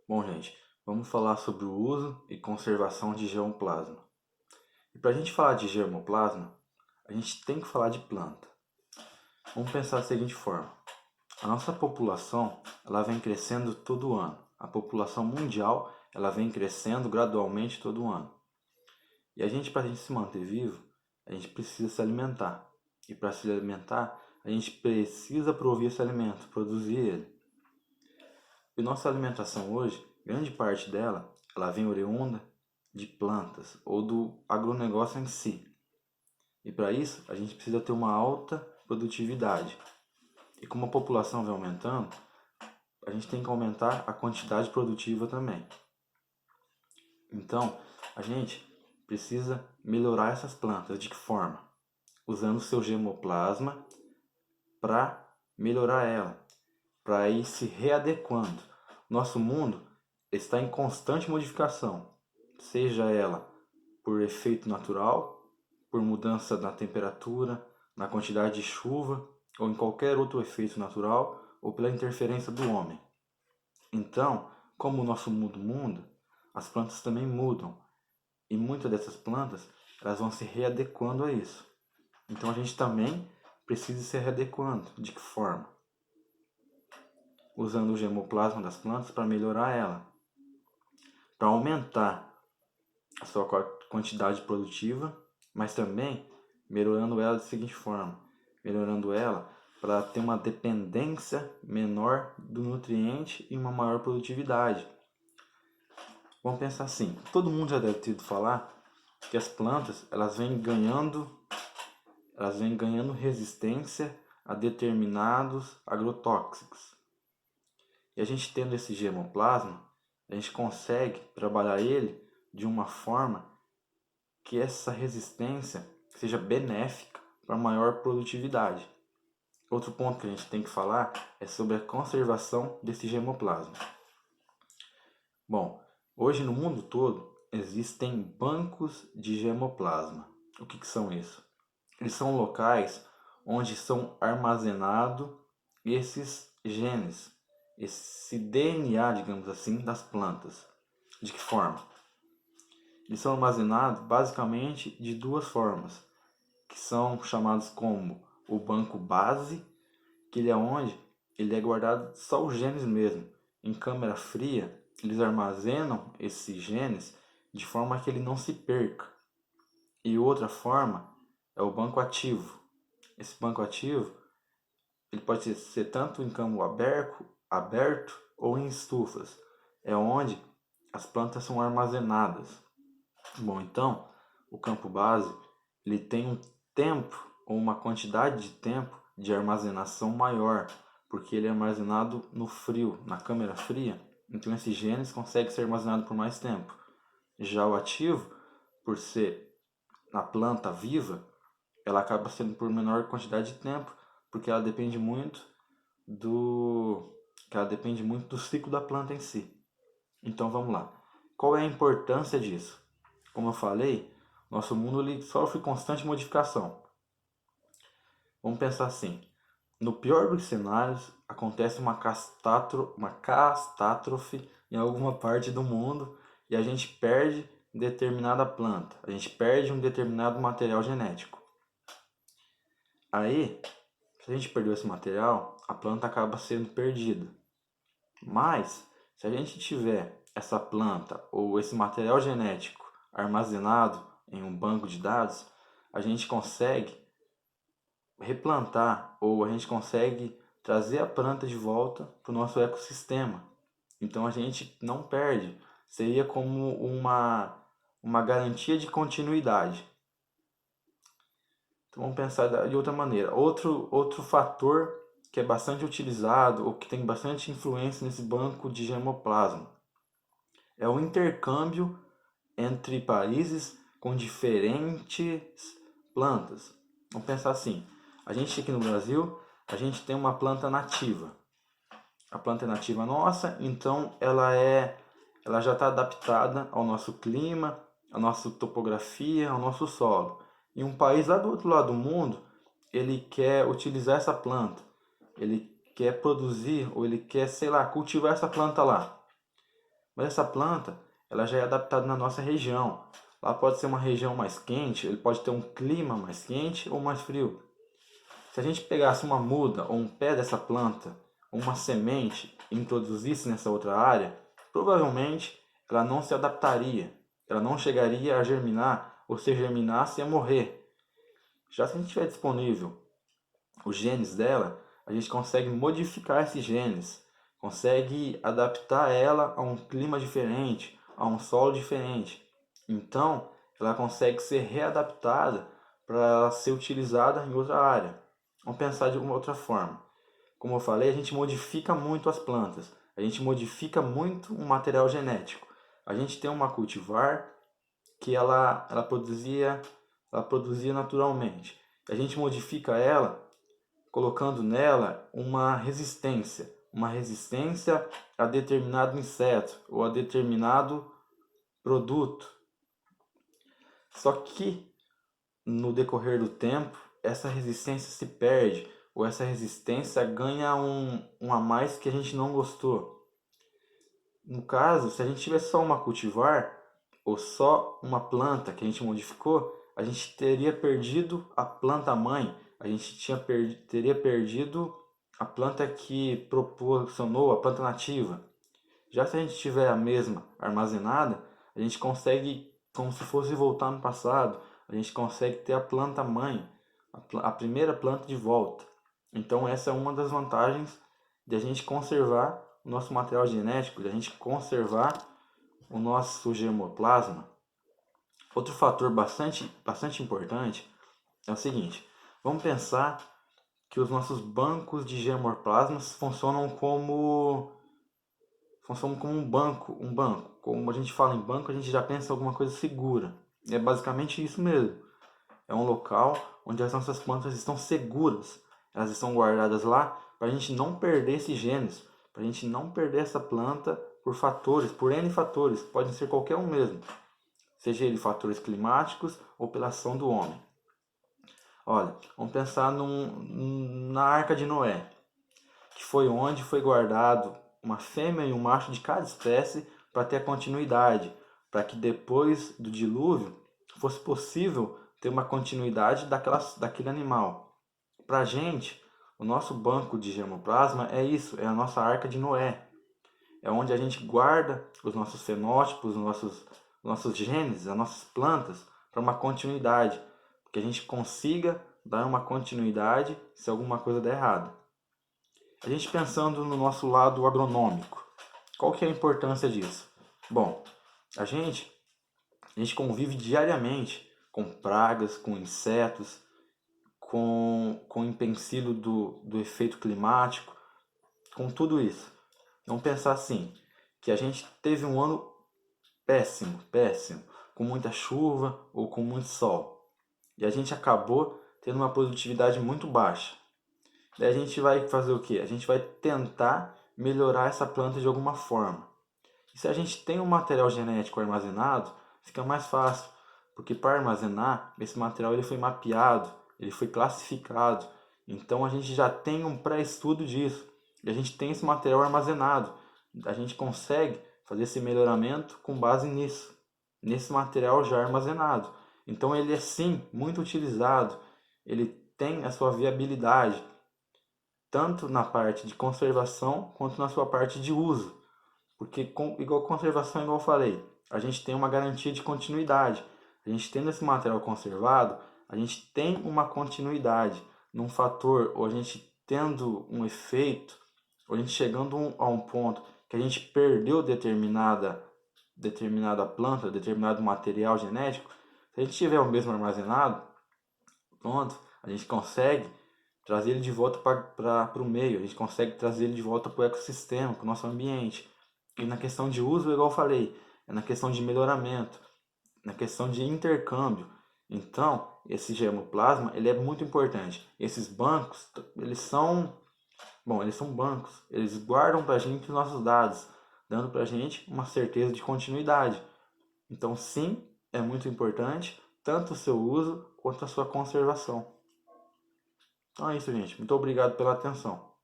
Bom, gente, vamos falar sobre o uso e conservação de germoplasma. E para a gente falar de germoplasma, a gente tem que falar de planta. Vamos pensar da seguinte forma: a nossa população ela vem crescendo todo ano. A população mundial ela vem crescendo gradualmente todo ano. E a gente, para a gente se manter vivo, a gente precisa se alimentar. E para se alimentar, a gente precisa prover esse alimento, produzir ele. E nossa alimentação hoje, grande parte dela, ela vem oriunda de plantas ou do agronegócio em si. E para isso, a gente precisa ter uma alta produtividade. E como a população vem aumentando, a gente tem que aumentar a quantidade produtiva também. Então, a gente precisa melhorar essas plantas. De que forma? Usando o seu germoplasma para melhorar ela, para ir se readequando. Nosso mundo está em constante modificação, seja ela por efeito natural, por mudança na temperatura, na quantidade de chuva ou em qualquer outro efeito natural ou pela interferência do homem. Então, como o nosso mundo muda, as plantas também mudam e muitas dessas plantas elas vão se readequando a isso. Então a gente também precisa se readequando. De que forma? Usando o germoplasma das plantas para melhorar ela, para aumentar a sua quantidade produtiva, mas também melhorando ela da seguinte forma: melhorando ela para ter uma dependência menor do nutriente e uma maior produtividade. Vamos pensar assim: todo mundo já deve ter ouvido falar que as plantas elas vêm ganhando resistência a determinados agrotóxicos. E a gente tendo esse germoplasma, a gente consegue trabalhar ele de uma forma que essa resistência seja benéfica para maior produtividade. Outro ponto que a gente tem que falar é sobre a conservação desse germoplasma. Bom, hoje no mundo todo existem bancos de germoplasma. O que são isso? Eles são locais onde são armazenados esses genes, esse DNA, digamos assim, das plantas. De que forma? Eles são armazenados basicamente de duas formas, que são chamados como o banco base, que ele é onde ele é guardado só os genes mesmo. Em câmara fria, eles armazenam esses genes de forma que ele não se perca. E outra forma é o banco ativo. Esse banco ativo ele pode ser tanto em campo aberto ou em estufas. É onde as plantas são armazenadas. Bom, então, o campo base ele tem um tempo ou uma quantidade de tempo de armazenação maior, porque ele é armazenado no frio, na câmara fria. Então, esses genes conseguem ser armazenados por mais tempo. Já o ativo, por ser na planta viva, ela acaba sendo por menor quantidade de tempo, porque ela depende muito do ciclo da planta em si. Então vamos lá. Qual é a importância disso? Como eu falei, nosso mundo ele sofre constante modificação. Vamos pensar assim: no pior dos cenários, acontece uma catástrofe em alguma parte do mundo e a gente perde determinada planta, a gente perde um determinado material genético. Aí, se a gente perdeu esse material, a planta acaba sendo perdida. Mas, se a gente tiver essa planta ou esse material genético armazenado em um banco de dados, a gente consegue replantar ou a gente consegue trazer a planta de volta para o nosso ecossistema. Então a gente não perde. Seria como uma garantia de continuidade. Então vamos pensar de outra maneira. Outro fator que é bastante utilizado ou que tem bastante influência nesse banco de germoplasma é o intercâmbio entre países com diferentes plantas. Vamos pensar assim: a gente aqui no Brasil, a gente tem uma planta nativa. A planta é nativa nossa, então ela já está adaptada ao nosso clima, à nossa topografia, ao nosso solo. E um país lá do outro lado do mundo, ele quer utilizar essa planta, ele quer produzir ou ele quer, sei lá, cultivar essa planta lá. Mas essa planta, ela já é adaptada na nossa região. Lá pode ser uma região mais quente, ele pode ter um clima mais quente ou mais frio. Se a gente pegasse uma muda ou um pé dessa planta, ou uma semente e introduzisse nessa outra área, provavelmente ela não se adaptaria, ela não chegaria a germinar, ou se germinasse ia morrer. Já se a gente tiver disponível os genes dela, a gente consegue modificar esses genes, consegue adaptar ela a um clima diferente, a um solo diferente. Então, ela consegue ser readaptada para ser utilizada em outra área. Vamos pensar de uma outra forma. Como eu falei, a gente modifica muito as plantas, a gente modifica muito o material genético. A gente tem uma cultivar que ela produzia naturalmente. A gente modifica ela colocando nela uma resistência a determinado inseto ou a determinado produto. Só que no decorrer do tempo, essa resistência se perde ou essa resistência ganha um a mais que a gente não gostou. No caso, se a gente tivesse só uma cultivar ou só uma planta que a gente modificou, a gente teria perdido a planta mãe, a gente teria perdido a planta que proporcionou a planta nativa. Já se a gente tiver a mesma armazenada, a gente consegue, como se fosse voltar no passado, a gente consegue ter a planta mãe, a primeira planta de volta. Então essa é uma das vantagens de a gente conservar o nosso material genético, de a gente conservar o nosso germoplasma. Outro fator bastante importante é o seguinte: vamos pensar que os nossos bancos de germoplasmas funcionam como um banco. Como a gente fala em banco, a gente já pensa em alguma coisa segura. E é basicamente isso mesmo. É um local onde as nossas plantas estão seguras. Elas estão guardadas lá para a gente não perder esses genes, para a gente não perder essa planta por N fatores, podem ser qualquer um mesmo, seja ele fatores climáticos ou pela ação do homem. Olha, vamos pensar na Arca de Noé, que foi onde foi guardado uma fêmea e um macho de cada espécie para ter a continuidade, para que depois do dilúvio fosse possível ter uma continuidade daquele animal. Para a gente, o nosso banco de germoplasma é isso, é a nossa Arca de Noé. É onde a gente guarda os nossos fenótipos, os nossos genes, as nossas plantas, para uma continuidade, que a gente consiga dar uma continuidade se alguma coisa der errado. A gente pensando no nosso lado agronômico, qual que é a importância disso? Bom, a gente convive diariamente com pragas, com insetos, com o empecilho do efeito climático, com tudo isso. Vamos pensar assim, que a gente teve um ano péssimo, com muita chuva ou com muito sol. E a gente acabou tendo uma produtividade muito baixa. Daí a gente vai fazer o quê? A gente vai tentar melhorar essa planta de alguma forma. E se a gente tem um material genético armazenado, fica mais fácil, porque para armazenar, esse material ele foi mapeado, ele foi classificado. Então a gente já tem um pré-estudo disso. E a gente tem esse material armazenado. A gente consegue fazer esse melhoramento com base nisso, nesse material já armazenado. Então ele é sim muito utilizado, ele tem a sua viabilidade, tanto na parte de conservação quanto na sua parte de uso. Porque, igual conservação, igual eu falei, a gente tem uma garantia de continuidade. A gente tendo esse material conservado, a gente tem uma continuidade num fator, ou a gente tendo um efeito, ou a gente chegando a um ponto que a gente perdeu determinada planta, determinado material genético, se a gente tiver o mesmo armazenado, pronto, a gente consegue trazer ele de volta para o meio, a gente consegue trazer ele de volta para o ecossistema, para o nosso ambiente. E na questão de uso, igual eu falei, é na questão de melhoramento, na questão de intercâmbio. Então, esse germoplasma, ele é muito importante. Esses bancos, eles são bancos. Eles guardam para a gente os nossos dados, dando para a gente uma certeza de continuidade. Então, sim, é muito importante, tanto o seu uso quanto a sua conservação. Então é isso, gente. Muito obrigado pela atenção.